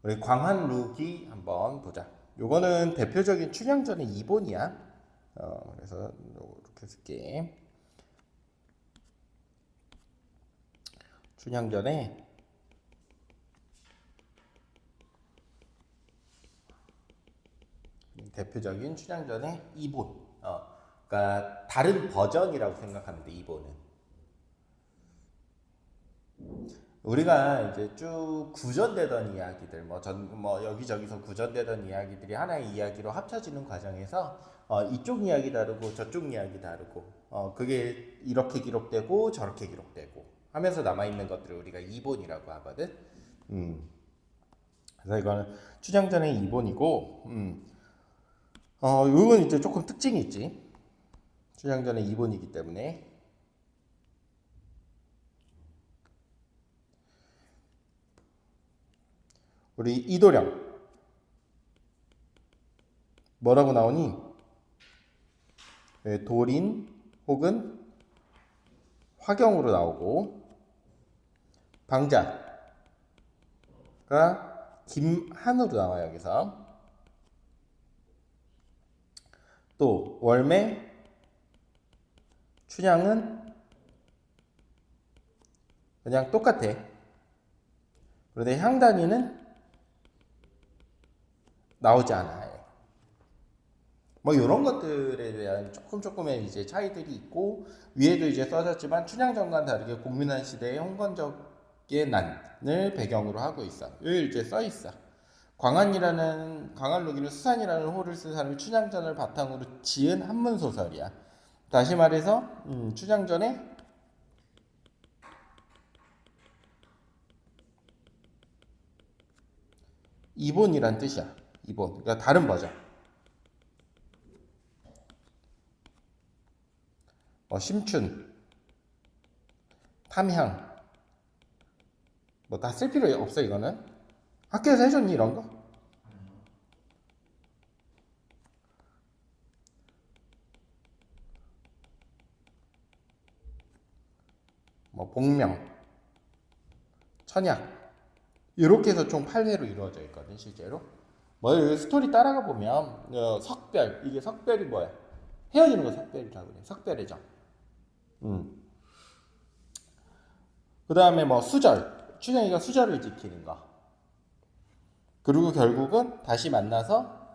우리 광한루기 한번 보자. 요거는 대표적인 춘향전의 2본이야. 그래서 이렇게 쓸게. 춘향전의 대표적인 춘향전의 2본. 그러니까 다른 버전이라고 생각하면 돼. 2본은. 우리가 이제 쭉 구전되던 이야기들, 뭐 여기저기서 구전되던 이야기들이 하나의 이야기로 합쳐지는 과정에서 이쪽 이야기 다르고 저쪽 이야기 다르고, 그게 이렇게 기록되고 저렇게 기록되고 하면서 남아있는 것들을 우리가 이본이라고 하거든. 음. 그래서 이거는 추장전의 이본이고, 이건 이제 조금 특징이 있지. 추장전의 이본이기 때문에. 우리 이도령 뭐라고 나오니? 도린 혹은 화경으로 나오고, 방자가 김한으로 나와요. 여기서 또 월매 춘향은 그냥 똑같아. 그런데 향단이는 나오지 않아요. 뭐 이런 것들에 대한 조금의 이제 차이들이 있고, 위에도 이제 써졌지만 춘향전과는 다르게 공민한 시대의 홍건적의 난을 배경으로 하고 있어. 여기 이제 써 있어. 광한루기는 수산이라는 호를 쓴 사람이 춘향전을 바탕으로 지은 한문 소설이야. 다시 말해서 춘향전의 이본이란 뜻이야. 이본. 그러니까 다른 버전. 심춘, 탐향, 뭐 다 쓸 필요 없어 이거는. 학교에서 해줬니 이런 거? 뭐 복명, 천약 이렇게 해서 총 8회로 이루어져 있거든 실제로. 뭐 스토리 따라가 보면 석별, 이게 석별이 뭐야? 헤어지는 거 석별이라고 그래. 석별의 정. 음. 그 다음에 뭐 수절, 춘향이가 수절을 지키는 거. 그리고 결국은 다시 만나서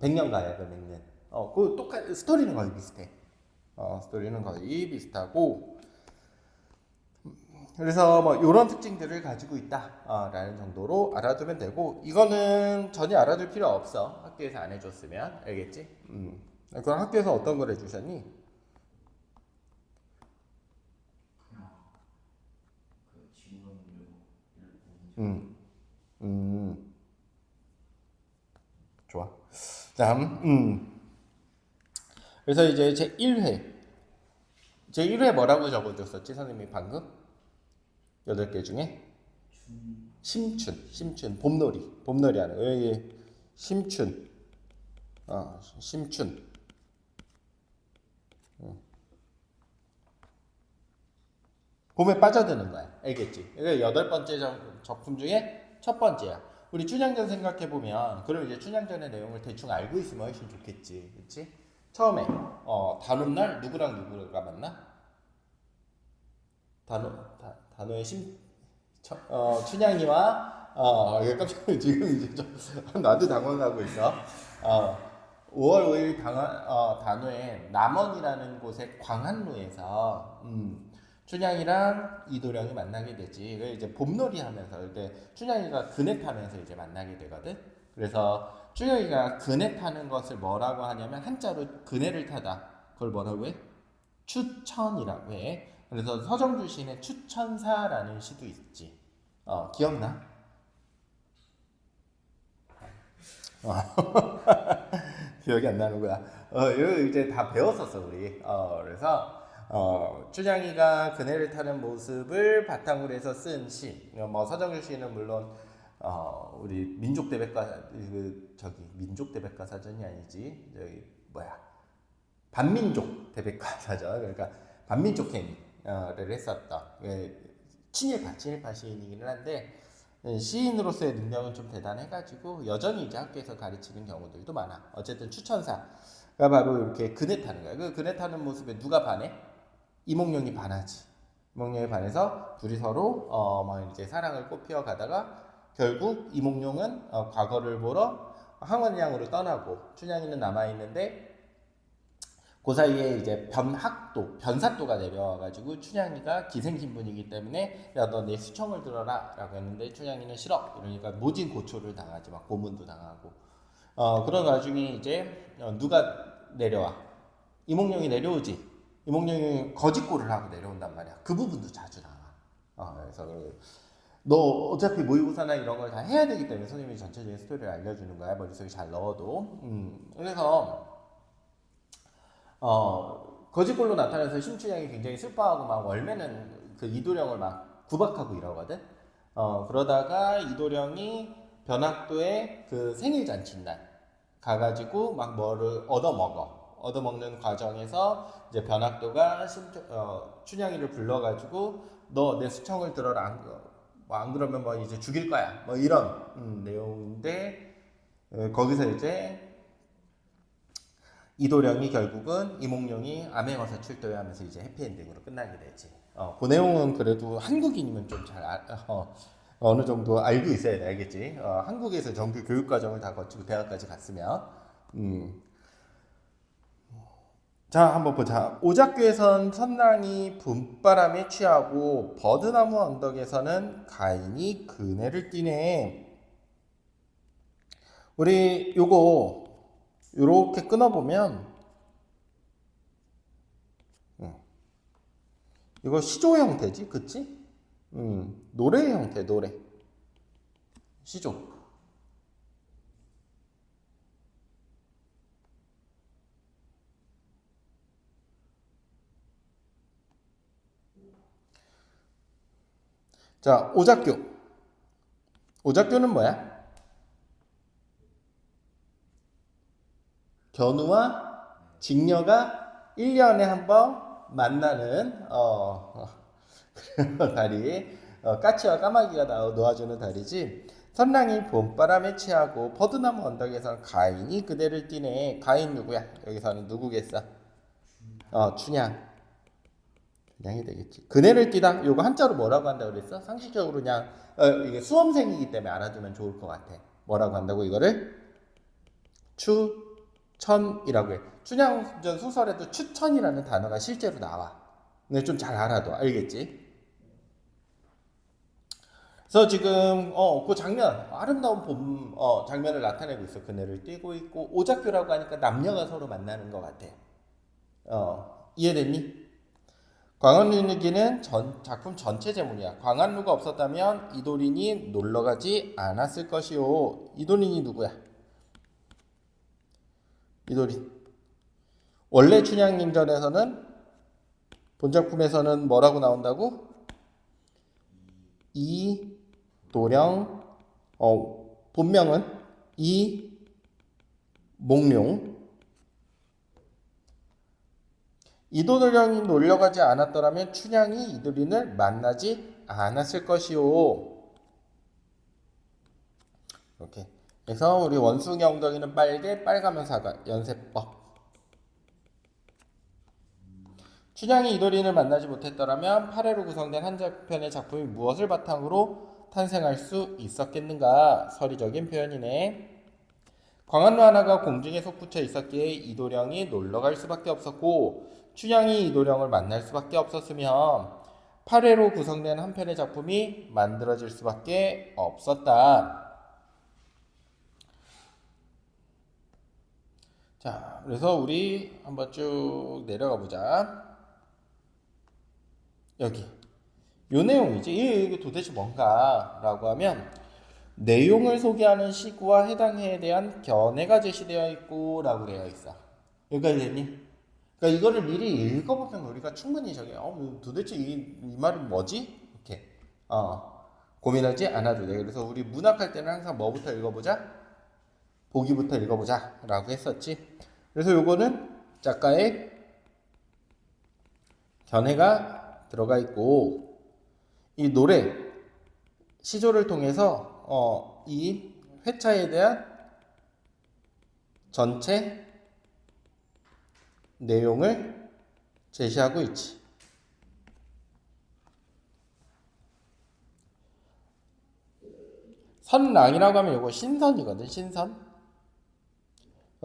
백년 가약을 맺는. 그 똑같 스토리는 거의 비슷해. 스토리는 거의 비슷하고. 그래서 뭐 이런 특징들을 가지고 있다라는 정도로 알아두면 되고, 이거는 전혀 알아둘 필요 없어. 학교에서 안 해줬으면. 알겠지? 그럼 학교에서 어떤 걸 해주셨니? 음, 음, 좋아. 다음, 그래서 이제 제1회 뭐라고 적어줬었지 선생님이 방금? 8개 중에? 심춘, 봄놀이 하는 거. 여기 심춘, 심춘. 봄에 빠져드는 거야. 알겠지? 이게 8번째 작품 중에 첫 번째야. 우리 춘향전 생각해보면, 그럼 이제 춘향전의 내용을 대충 알고 있으면 훨씬 좋겠지. 그치? 처음에, 단오날 누구랑 누구가 만나? 단오의 춘향이와, 깜짝 지금 이제 좀, 나도 당황하고 있어. 어, 5월 5일 단오에 남원이라는 곳의 광한루에서, 춘향이랑 이도령이 만나게 되지. 그 이제 봄놀이 하면서, 이제 춘향이가 그네 타면서 이제 만나게 되거든. 그래서 춘향이가 그네 타는 것을 뭐라고 하냐면, 한자로 그네를 타다. 그걸 뭐라고 해? 추천이라고 해. 그래서 서정주 시인의 추천사라는 시도 있지. 기억나? 어, 기억이 안 나는구나. 이거 이제 다 배웠었어 우리. 그래서 춘향이가 그네를 타는 모습을 바탕으로 해서 쓴 시. 뭐 서정주 시인은 물론 우리 민족 대백과 사전이 아니지. 저기 뭐야? 반민족 대백과 사전. 그러니까 반민족 행위를 했었다. 친일파 시인이기는 한데, 시인으로서의 능력은 좀 대단해가지고 여전히 이제 학교에서 가르치는 경우들도 많아. 어쨌든 추천사가 바로 이렇게 그네 타는 거야. 그 그네 타는 모습에 누가 반해? 이몽룡이 반하지. 이몽룡이 반해서 둘이 서로 막 이제 사랑을 꽃피워 가다가 결국 이몽룡은 과거를 보러 항원양으로 떠나고 춘향이는 남아 있는데 그 사이에 이제 변사또가 내려와가지고 춘향이가 기생신분이기 때문에 야 너 내 수청을 들어라라고 했는데 춘향이는 싫어. 이러니까 모진 고초를 당하지 막 고문도 당하고 그런 와중에 이제 누가 내려와? 이몽룡이 내려오지. 이몽룡이 거짓골을 하고 내려온단 말이야. 그 부분도 자주 나와. 그래서 너 어차피 모의고사나 이런 걸 다 해야 되기 때문에 선생님이 전체적인 스토리를 알려주는 거야. 머릿속에 잘 넣어도. 그래서 거짓골로 나타나서 심춘향이 굉장히 슬퍼하고 막 월매는 그 이도령을 막 구박하고 이러거든. 그러다가 이도령이 변학도에 그 생일 잔치날 가가지고 막 뭐를 얻어먹는 과정에서 이제 변학도가 춘향이를 불러가지고 너 내 수청을 들어라. 안 그러면 뭐 이제 죽일 거야. 뭐 이런 내용인데 거기서 이제 이도령이 결국은 이몽룡이 암행어사 출도하면서 이제 해피엔딩으로 끝나게 되지. 그 내용은 그래도 한국인이면 좀 잘 어느 정도 알고 있어야 돼, 알겠지? 한국에서 정규 교육 과정을 다 거치고 대학까지 갔으면. 자, 한번 보자. 오작교에선 선랑이 봄바람에 취하고 버드나무 언덕에서는 가인이 그네를 띠네. 우리 요거 요렇게 끊어보면 이거 시조 형태지, 그치? 노래 형태, 노래. 시조. 자, 오작교. 오작교는 뭐야? 견우와 직녀가 1년에 한 번 만나는 다리. 까치와 까마귀가 놓아주는 다리지. 선랑이 봄바람에 취하고 버드나무 언덕에서 가인이 그대를 띠네. 가인 누구야? 여기서는 누구겠어? 춘향. 춘향이 되겠지. 그네를 띠다. 요거 한자로 뭐라고 한다고 그랬어? 상식적으로 그냥 이게 수험생이기 때문에 알아두면 좋을 것 같아. 뭐라고 한다고 이거를? 추천이라고 해. 춘향전 소설에도 추천이라는 단어가 실제로 나와. 근데 좀 잘 알아둬. 알겠지? 그래서 지금 그 장면 아름다운 봄 장면을 나타내고 있어. 그네를 띄고 있고 오작교라고 하니까 남녀가 서로 만나는 것 같아. 이해됐니? 광안루기는 작품 전체 제목이야. 광안루가 없었다면 이도린이 놀러가지 않았을 것이요. 이도린이 누구야? 이도린. 원래 춘향님전에서는 본작품에서는 뭐라고 나온다고? 이도령. 본명은 이몽룡. 이도령이 놀려가지 않았더라면 춘향이 이도린을 만나지 않았을 것이요. 이렇게. 그래서 우리 원숭이 엉덩이는 빨개, 빨가면 사과. 연세법. 춘향이 이도린을 만나지 못했더라면 8회로 구성된 한 편의 작품이 무엇을 바탕으로 탄생할 수 있었겠는가? 서리적인 표현이네. 광안루 하나가 공중에 솟구쳐 있었기에 이도령이 놀러갈 수밖에 없었고 춘향이 이도령을 만날 수밖에 없었으면 8회로 구성된 한 편의 작품이 만들어질 수밖에 없었다. 자, 그래서 우리 한번 쭉 내려가 보자. 여기 요 내용이지. 이게 도대체 뭔가라고 하면 내용을 소개하는 시구와 해당 해에 대한 견해가 제시되어 있고 라고 되어 있어. 여기까지 됐니? 그러니까 이거를 미리 읽어보면 우리가 충분히 도대체 이 말은 뭐지? 이렇게 고민하지 않아도 돼. 그래서 우리 문학할 때는 항상 뭐부터 읽어보자? 보기부터 읽어보자 라고 했었지. 그래서 요거는 작가의 견해가 들어가 있고 이 노래 시조를 통해서 이 회차에 대한 전체 내용을 제시하고 있지. 선랑이라고 하면 이거 신선이거든. 신선.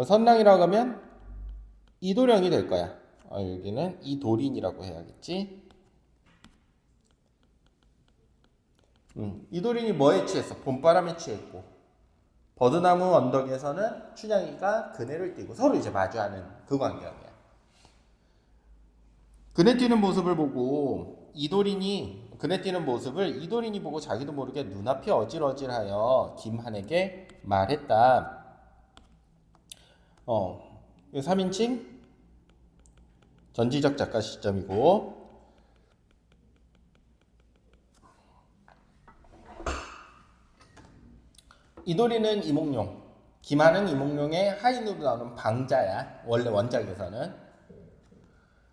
선랑이라고 하면 이도령이 될 거야. 여기는 이도린이라고 해야겠지. 이도린이 뭐에 취했어? 봄바람에 취했고, 버드나무 언덕에서는 춘향이가 그네를 띄고 서로 이제 마주하는 그 광경이야. 그네 뛰는 모습을 보고 그네 뛰는 모습을 이도린이 보고 자기도 모르게 눈앞이 어질어질하여 김한에게 말했다. 3인칭 전지적 작가 시점이고, 이도리는 이몽룡, 김한은 이몽룡의 하인으로 나오는 방자야. 원래 원작에서는.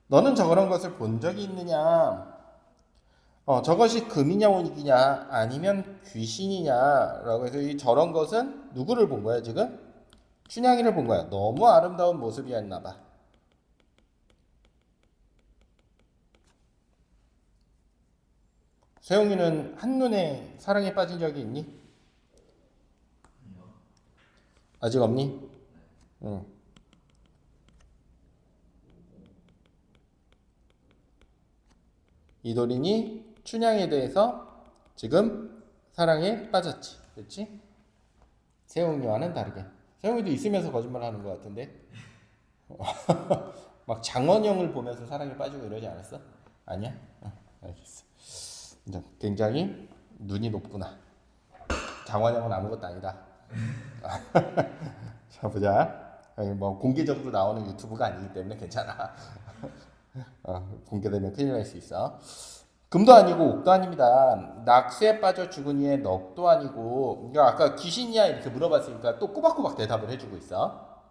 너는 저런 것을 본 적이 있느냐? 저것이 금이냐 오닉이냐 아니면 귀신이냐 라고 해서 이 저런 것은 누구를 본 거야 지금? 춘향이를 본 거야. 너무 아름다운 모습이었나 봐. 세용이는 한눈에 사랑에 빠진 적이 있니? 아직 없니? 응. 이도린이 춘향에 대해서 지금 사랑에 빠졌지. 그렇지? 세용이와는 다르게. 세용이도 있으면서 거짓말하는 것 같은데. 막 장원영을 보면서 사랑에 빠지고 이러지 않았어? 아니야? 알겠어. 굉장히 눈이 높구나. 장원영은 아무것도 아니다. 자 보자. 뭐 공개적으로 나오는 유튜브가 아니기 때문에 괜찮아. 공개되면 큰일 날 수 있어. 금도 아니고 옥도 아닙니다. 낙수에 빠져 죽은 이의 넋도 아니고. 그러니까 아까 귀신이야 이렇게 물어봤으니까 또 꼬박꼬박 대답을 해주고 있어.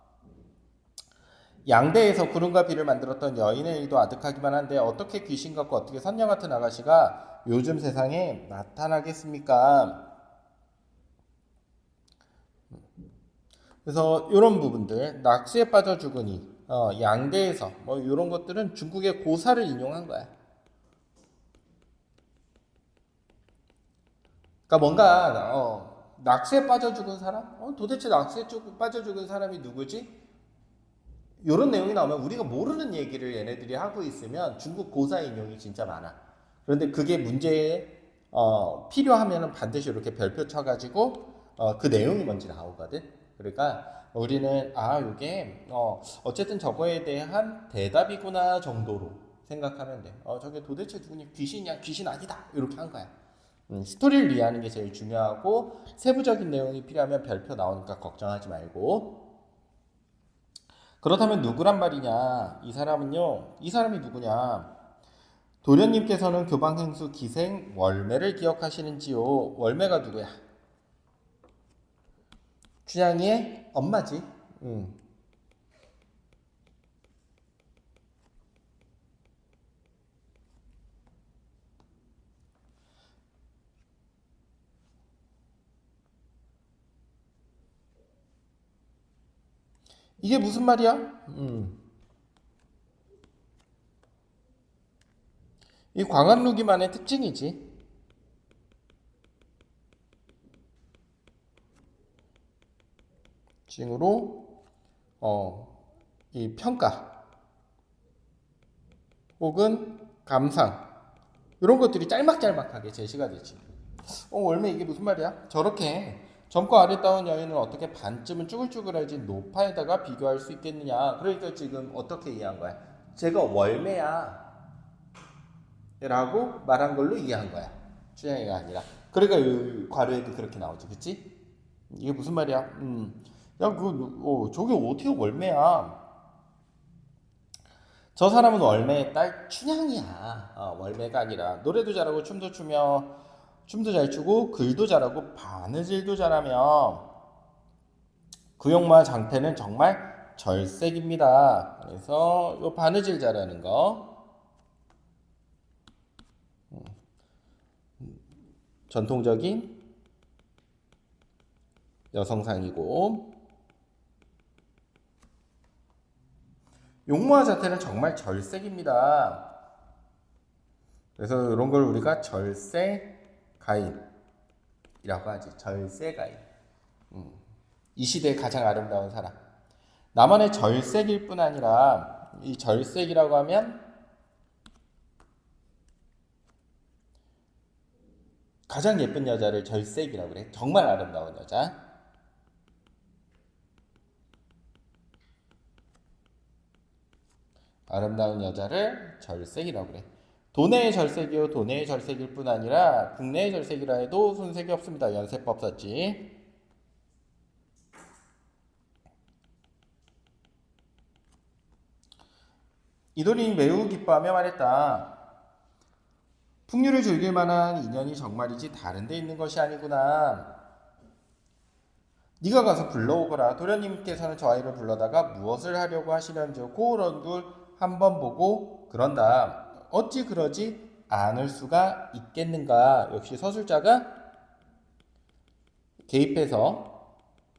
양대에서 구름과 비를 만들었던 여인의 일도 아득하기만 한데 어떻게 귀신 같고 어떻게 선녀 같은 아가씨가 요즘 세상에 나타나겠습니까? 그래서 이런 부분들, 낙수에 빠져 죽으니, 양대에서 뭐 이런 것들은 중국의 고사를 인용한 거야. 그러니까 뭔가 낙수에 빠져 죽은 사람? 도대체 낙수에 빠져 죽은 사람이 누구지? 이런 내용이 나오면 우리가 모르는 얘기를 얘네들이 하고 있으면 중국 고사 인용이 진짜 많아. 그런데 그게 문제에 필요하면은 반드시 이렇게 별표 쳐가지고 그 내용이 뭔지 나오거든. 그러니까 우리는 이게 어쨌든 저거에 대한 대답이구나 정도로 생각하면 돼. 저게 도대체 누구냐? 귀신이야? 귀신 아니다. 이렇게 한 거야. 스토리를 이해하는 게 제일 중요하고 세부적인 내용이 필요하면 별표 나오니까 걱정하지 말고. 그렇다면 누구란 말이냐? 이 사람이 누구냐? 도련님께서는 교방행수 기생 월매를 기억하시는지요? 월매가 누구야? 춘향이의 엄마지. 이게 무슨 말이야? 이 광안루기만의 특징이지. 징으로 이 평가 혹은 감상 이런 것들이 짤막짤막하게 제시가 되지. 월매 이게 무슨 말이야? 저렇게 젊고 아리따운 여인을 어떻게 반쯤은 쭈글쭈글하지 노파에다가 비교할 수 있겠느냐. 그러니까 지금 어떻게 이해한 거야? 제가 월매야 라고 말한 걸로 이해한 거야. 춘향이가 아니라. 그러니까 이 괄호에도 그렇게 나오지. 그치? 이게 무슨 말이야? 야, 저게 어떻게 월매야? 저 사람은 월매의 딸 춘향이야. 월매가 아니라 노래도 잘하고 춤도 잘 추고 글도 잘하고 바느질도 잘하며 구용마 장태는 정말 절색입니다. 그래서 요 바느질 잘하는 거 전통적인 여성상이고, 용모와 자태는 정말 절색입니다. 그래서 이런 걸 우리가 절세가인이라고 하지. 절세가인. 이 시대의 가장 아름다운 사람. 남한의 절색일 뿐 아니라 이 절색이라고 하면 가장 예쁜 여자를 절색이라고 그래. 정말 아름다운 여자. 아름다운 여자를 절색이라고 그래. 도내의 절색이요. 도내의 절색일 뿐 아니라 국내의 절색이라 해도 손색이 없습니다. 연세법 썼지. 이도린이 매우 기뻐하며 말했다. 풍류를 즐길 만한 인연이 정말이지 다른 데 있는 것이 아니구나. 네가 가서 불러오거라. 도련님께서는 저 아이를 불러다가 무엇을 하려고 하시는지 그 얼굴 한번 보고 그런다. 어찌 그러지 않을 수가 있겠는가. 역시 서술자가 개입해서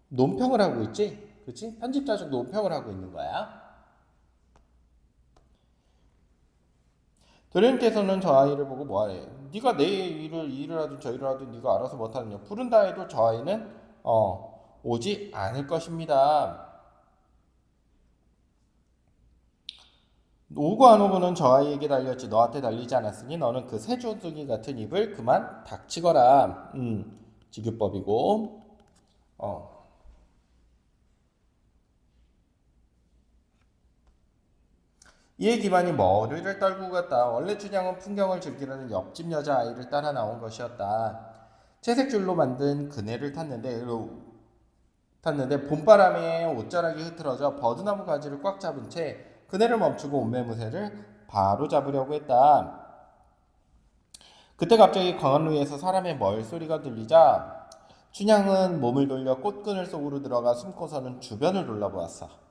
논평을 하고 있지. 그렇지? 편집자적 논평을 하고 있는 거야. 도련님께서는 저 아이를 보고 뭐하래. 네가 내 일을 하든 저 일을 하든 네가 알아서 못하느냐. 부른다 해도 저 아이는 오지 않을 것입니다. 오고 안 오고는 저 아이에게 달렸지 너한테 달리지 않았으니 너는 그 새조둥이 같은 입을 그만 닥치거라. 지규법이고. 이에 기반이 머리를 떨고 갔다. 원래 춘향은 풍경을 즐기려는 옆집 여자 아이를 따라 나온 것이었다. 채색줄로 만든 그네를 탔는데 봄바람에 옷자락이 흐트러져 버드나무 가지를 꽉 잡은 채 그네를 멈추고 옷매무새를 바로 잡으려고 했다. 그때 갑자기 광안루에서 사람의 멀소리가 들리자 춘향은 몸을 돌려 꽃그늘 속으로 들어가 숨고서는 주변을 둘러보았어.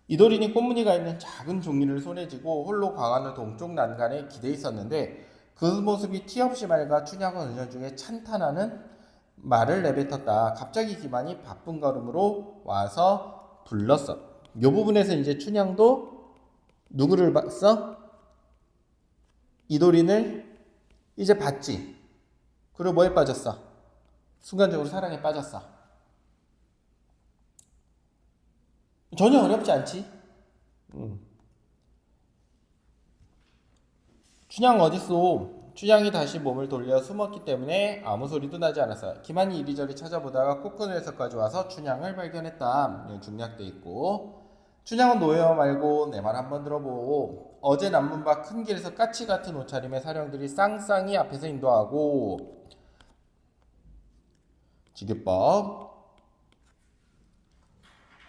이도린이 꽃무늬가 있는 작은 종이를 손에 쥐고 홀로 광안루 동쪽 난간에 기대 있었는데 그 모습이 티없이 맑아 춘향은 은연중에 찬탄하는 말을 내뱉었다. 갑자기 기만이 바쁜 걸음으로 와서 불렀어. 이 부분에서 이제 춘향도 누구를 봤어? 이도린을 이제 봤지. 그리고 뭐에 빠졌어? 순간적으로 사랑에 빠졌어. 전혀 어렵지 않지? 춘향 어딨어? 춘향이 다시 몸을 돌려 숨었기 때문에 아무 소리도 나지 않았어요. 기만이 이리저리 찾아보다가 꽃그늘에서까지 와서 춘향을 발견했다. 중략돼 있고. 춘향은 노여 말고 내 말 한번 들어보. 어제 남문 밖 큰 길에서 까치 같은 옷차림의 사령들이 쌍쌍이 앞에서 인도하고. 지규법.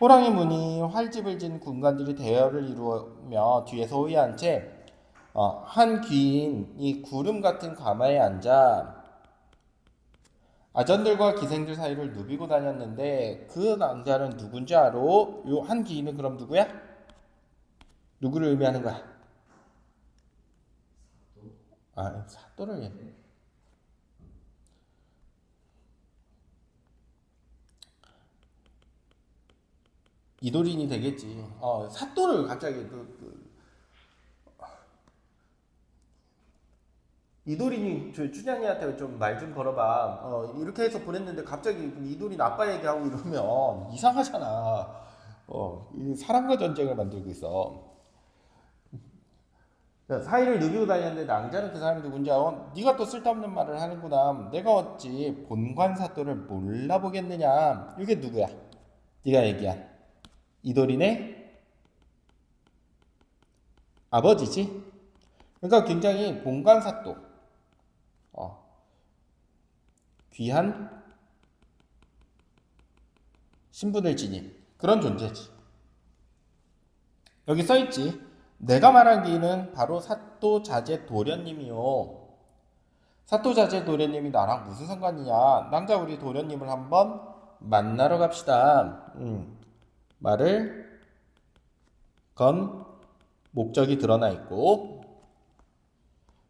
호랑이 무늬 활집을 진 군관들이 대열을 이루며 뒤에서 호위한 채 한 귀인이 구름 같은 가마에 앉아 아전들과 기생들 사이를 누비고 다녔는데 그 남자는 누군지 알아? 요 한 귀인은 그럼 누구야? 누구를 의미하는 거야? 사또를 얘기해. 이도린이 되겠지. 사또를 갑자기 이도린이 춘향이한테 좀 말 좀 걸어봐. 이렇게 해서 보냈는데 갑자기 이도린 아빠 얘기하고 이러면 이상하잖아. 이 사랑과 전쟁을 만들고 있어. 사이를 누비고 다녔는데 낭자는 그 사람이 누군지 알아? 네가 또 쓸데없는 말을 하는구나. 내가 어찌 본관 사또를 몰라보겠느냐. 이게 누구야? 네가 얘기한 이도린의 아버지지. 그러니까 굉장히 본관 사또. 귀한 신분을 지닌 그런 존재지. 여기 써있지. 내가 말한 기인은 바로 사또자재 도련님이요. 사또자재 도련님이 나랑 무슨 상관이냐. 낭자 우리 도련님을 한번 만나러 갑시다. 말을 건 목적이 드러나 있고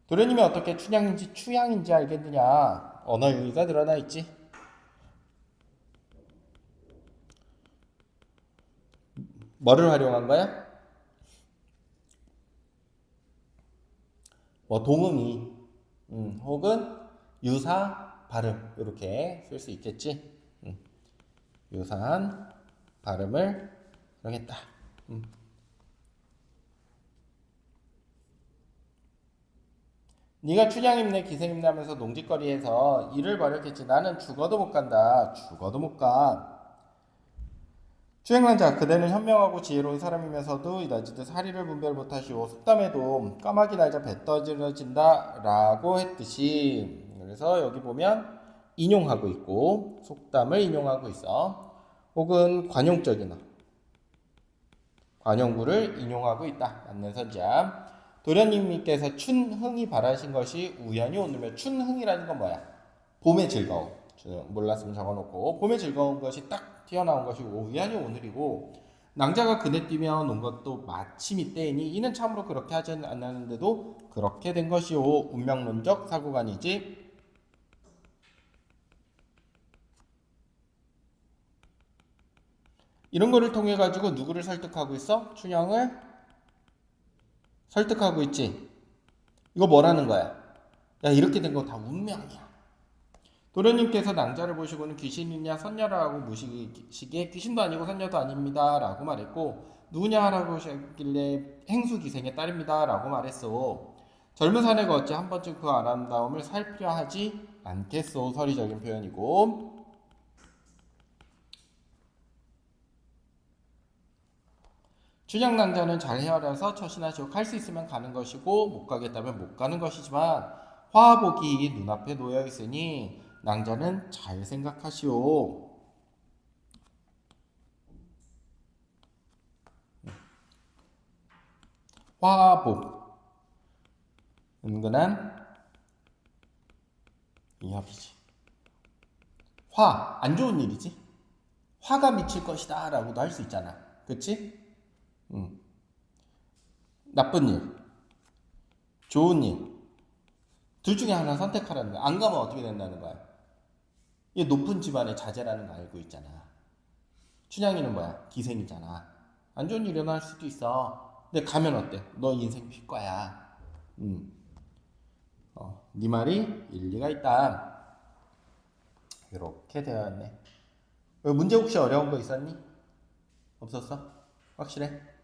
도련님이 어떻게 춘향인지 추향인지 알겠느냐? 언어 유희가 드러나 있지. 뭐를 활용한 거야? 뭐 동음이, 혹은 유사 발음 이렇게 쓸 수 있겠지. 유사한 발음을 하겠다. 네가 춘향입네 기생입네 하면서 농짓거리에서 이를 벌였겠지. 나는 죽어도 못 간다. 죽어도 못 가. 주행난자 그대는 현명하고 지혜로운 사람이면서도 이다지듯 사리를 분별 못하시오. 속담에도 까마귀 날자 배 떠들어진다 라고 했듯이, 그래서 여기 보면 인용하고 있고 속담을 인용하고 있어. 혹은 관용적인 관용구를 인용하고 있다. 맞는 선지야. 도련님께서 춘흥이 바라신 것이 우연히 오늘며, 춘흥이라는 건 뭐야? 봄의 즐거움. 몰랐으면 적어놓고, 봄의 즐거운 것이 딱 튀어나온 것이 우연히 오늘이고, 낭자가 그네 뛰면 온 것도 마침 이때이니 이는 참으로 그렇게 하지 않았는데도 그렇게 된 것이오. 운명론적 사고관이지. 이런 거를 통해 가지고 누구를 설득하고 있어? 춘향을 설득하고 있지. 이거 뭐라는 거야? 야, 이렇게 된 거 다 운명이야. 도련님께서 낭자를 보시고는 귀신이냐 선녀라고 묻으시기에 귀신도 아니고 선녀도 아닙니다 라고 말했고, 누구냐 라고 하셨길래 행수기생의 딸입니다 라고 말했어. 젊은 사내가 어찌 한 번쯤 그 아름다움을 살피려 하지 않겠소. 서리적인 표현이고, 춘향낭자는 잘 헤아려서 처신하시오. 갈 수 있으면 가는 것이고 못 가겠다면 못 가는 것이지만 화복이 눈앞에 놓여 있으니 낭자는 잘 생각하시오. 화복, 은근한 이합이지. 화, 안 좋은 일이지. 화가 미칠 것이다 라고도 할 수 있잖아. 그치? 나쁜 일, 좋은 일, 둘 중에 하나 선택하라는 거야. 안 가면 어떻게 된다는 거야? 이게 높은 집안의 자제라는 거 알고 있잖아. 춘향이는 뭐야? 기생이잖아. 안 좋은 일이 일어날 수도 있어. 근데 가면 어때? 너 인생 필 거야. 네 말이 일리가 있다. 이렇게 되어 있네. 문제 혹시 어려운 거 있었니? 없었어? 확실해?